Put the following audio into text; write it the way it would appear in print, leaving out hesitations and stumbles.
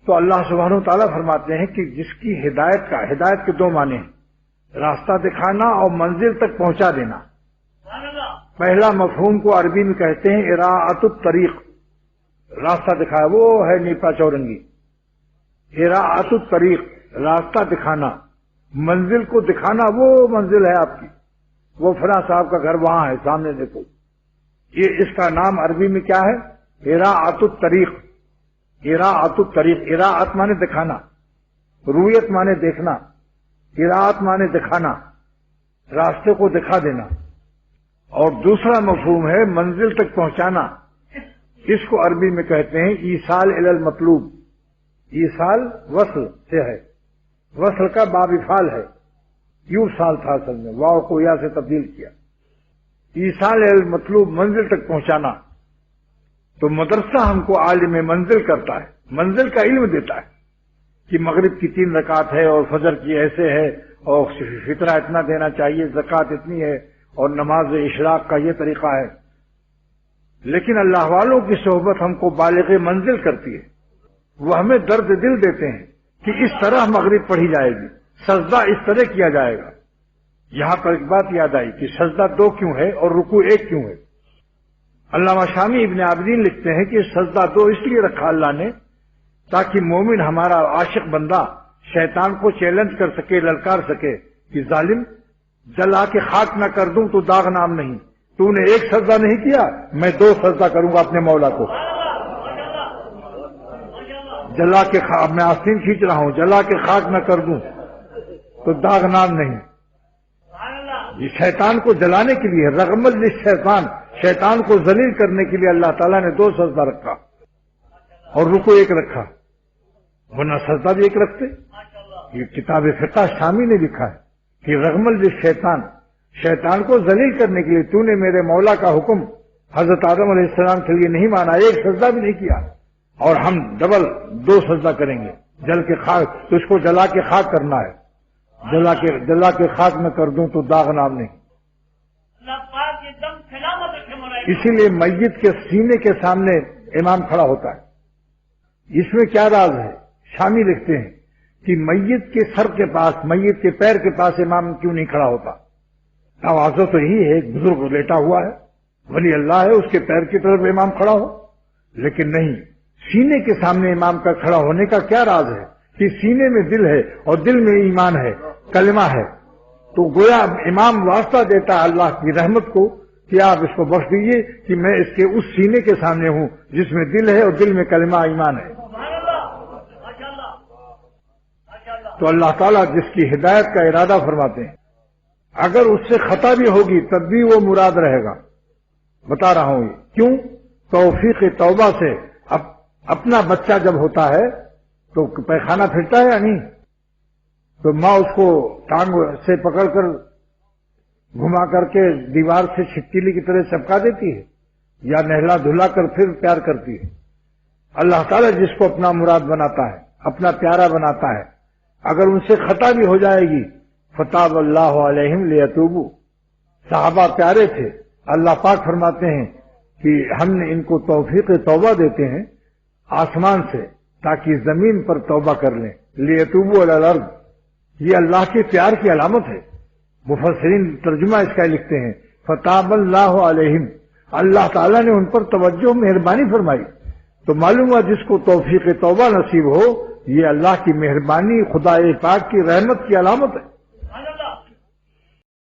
تو اللہ سبحانہ و تعالیٰ فرماتے ہیں کہ جس کی ہدایت کے دو معنی ہیں، راستہ دکھانا اور منزل تک پہنچا دینا۔ پہلا مفہوم کو عربی میں کہتے ہیں اراعۃ الطریق، راستہ دکھایا، وہ ہے نیپا چورنگی۔ اراعۃ الطریق، راستہ دکھانا، منزل کو دکھانا، وہ منزل ہے آپ کی، وہ فلاں صاحب کا گھر وہاں ہے، سامنے دیکھو۔ یہ اس کا نام عربی میں کیا ہے؟ اراعۃ الطریق۔ اراعۃ الطریق، اراعت مانے دکھانا، رویت مانے دیکھنا، اراعت مانے دکھانا، راستے کو دکھا دینا۔ اور دوسرا مفہوم ہے منزل تک پہنچانا، اس کو عربی میں کہتے ہیں ایصال الی المطلوب۔ ایصال وصل سے ہے، وصل کا باب فعل ہے، یوں سال تھا اصل میں، واو کو یا سے تبدیل کیا۔ ایصال الی المطلوب، منزل تک پہنچانا۔ تو مدرسہ ہم کو عالم منزل کرتا ہے، منزل کا علم دیتا ہے کہ مغرب کی 3 رکعت ہے اور فجر کی ایسے ہے اور فطرہ اتنا دینا چاہیے، زکوٰۃ اتنی ہے اور نماز اشراق کا یہ طریقہ ہے۔ لیکن اللہ والوں کی صحبت ہم کو بالغ منزل کرتی ہے، وہ ہمیں درد دل دیتے ہیں کہ اس طرح مغرب پڑھی جائے گی، سجدہ اس طرح کیا جائے گا۔ یہاں پر ایک بات یاد آئی کہ سجدہ 2 کیوں ہے اور رکوع 1 کیوں ہے؟ علامہ شامی ابن عابدین لکھتے ہیں کہ سجدہ 2 اس لیے رکھا اللہ نے تاکہ مومن، ہمارا عاشق بندہ، شیطان کو چیلنج کر سکے، للکار سکے کہ ظالم، جلا کے خاک نہ کر دوں تو داغ نام نہیں، تو نے 1 سجدہ نہیں کیا، میں 2 سجدہ کروں گا اپنے مولا کو۔ جلا کے خاک، میں آستین کھینچ رہا ہوں، جلا کے خاک نہ کر دوں تو داغ نام نہیں۔ یہ شیطان کو جلانے کے لیے، رغمل للشیطان، شیطان کو ذلیل کرنے کے لیے اللہ تعالیٰ نے 2 سجدہ رکھا اور رکوع 1 رکھا، ورنہ سجدہ بھی 1 رکھتے۔ یہ کتاب فقہ شامی نے لکھا ہے کہ رغمل للشیطان، شیطان کو ذلیل کرنے کے لیے تو نے میرے مولا کا حکم حضرت آدم علیہ السلام کے لیے نہیں مانا، 1 سجدہ بھی نہیں کیا، اور ہم ڈبل 2 سجدہ کریں گے، جل کے خاک، تو اس کو جلا کے خاک کرنا ہے، جلا کے خاک میں کر دوں تو داغ نام نہیں۔ اسی لیے میت کے سینے کے سامنے امام کھڑا ہوتا ہے۔ اس میں کیا راز ہے؟ شامی لکھتے ہیں کہ میت کے سر کے پاس، میت کے پیر کے پاس امام کیوں نہیں کھڑا ہوتا؟ توازو تو یہی ہے، ایک بزرگ لیٹا ہوا ہے، ولی اللہ ہے، اس کے پیر کی طرف امام کھڑا ہو، لیکن نہیں، سینے کے سامنے امام کا کھڑا ہونے کا کیا راز ہے؟ کہ سینے میں دل ہے اور دل میں ایمان ہے، کلمہ ہے، تو گویا امام واسطہ دیتا ہے اللہ کی رحمت کو کہ آپ اس کو بخش دیجیے کہ میں اس کے اس سینے کے سامنے ہوں جس میں دل ہے اور دل میں کلمہ ایمان ہے۔ تو اللہ تعالیٰ جس کی ہدایت کا ارادہ فرماتے ہیں، اگر اس سے خطا بھی ہوگی تب بھی وہ مراد رہے گا۔ بتا رہا ہوں یہ کیوں؟ توفیق توبہ سے اپنا بچہ جب ہوتا ہے تو پیخانہ پھرتا ہے یا نہیں؟ تو ماں اس کو ٹانگ سے پکڑ کر گھما کر کے دیوار سے چھپکلی کی طرح چپکا دیتی ہے یا نہلا دھلا کر پھر پیار کرتی ہے۔ اللہ تعالیٰ جس کو اپنا مراد بناتا ہے، اپنا پیارا بناتا ہے، اگر ان سے خطا بھی ہو جائے گی فتاب اللہ علیہم لیتوبوا، صحابہ پیارے تھے، اللہ پاک فرماتے ہیں کہ ہم نے ان کو توفیق توبہ دیتے ہیں آسمان سے تاکہ زمین پر توبہ کر لیں، لیتوبوا علی الارض، یہ اللہ کے پیار کی علامت ہے۔ مفسرین ترجمہ اس کا لکھتے ہیں فتاب اللہ علیہم، اللہ تعالیٰ نے ان پر توجہ مہربانی فرمائی، تو معلوم ہوا جس کو توفیق توبہ نصیب ہو یہ اللہ کی مہربانی، خدا پاک کی رحمت کی علامت ہے۔